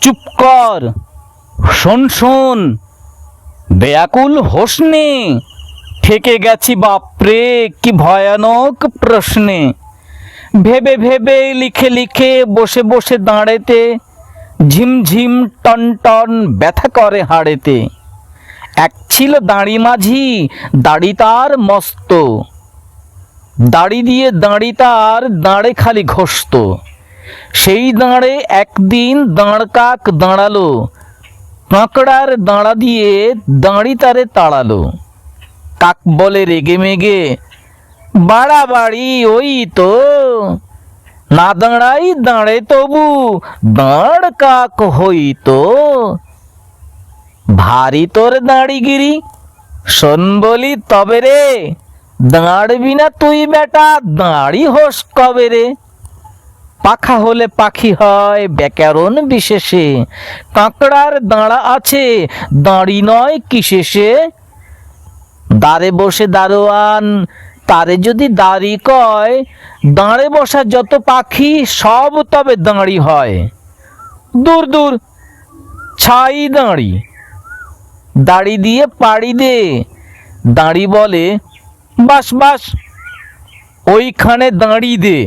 চুপ কর, শোন শোন, বেয়াকুল হোসনে, ঠেকে গেছি বাপরে কি ভয়ানক প্রশ্নে। ভেবে ভেবে লিখে লিখে বসে বসে দাঁড়েতে ঝিমঝিম টন টন ব্যথা করে হাড়েতে। এক ছিল দাঁড়ি মাঝি, দাড়ি তার মস্ত, দাড়ি দিয়ে দাঁড়ি তার দাঁড়ে খালি ঘষত। সেই দাঁড়ে একদিন দাঁড় কাক দাঁড়ালো, কাঁকড়ার দাঁড়া দিয়ে দাঁড়ি তারে তাড়ালো। কাক বলে রেগে মেগে, বাড়াবাড়ি ওই তো, না দাঁড়াই দাঁড়ে তবু দাঁড় কাক হইতো। ভারী তোর দাঁড়িগিরি, শোন বলি তবে রে, দাঁড়বি না তুই বেটা, দাঁড়ি হোস কবে রে। পাখা হলে পাখি হয় ব্যাকরণ বিশেষে, কাঁকড়ার দাঁড়া আছে দাঁড়ি নয় কিসেসে। দাঁড়ে বসে দারোয়ান তারে যদি দাঁড়ি কয়, দাঁড়ে বসা যত পাখি সব তবে দাঁড়ি হয়। দূর দূর, ছাই দাঁড়ি, দাড়ি দিয়ে পাড়ি দে। দাঁড়ি বলে, বাস বাস, ওইখানে দাঁড়ি দে।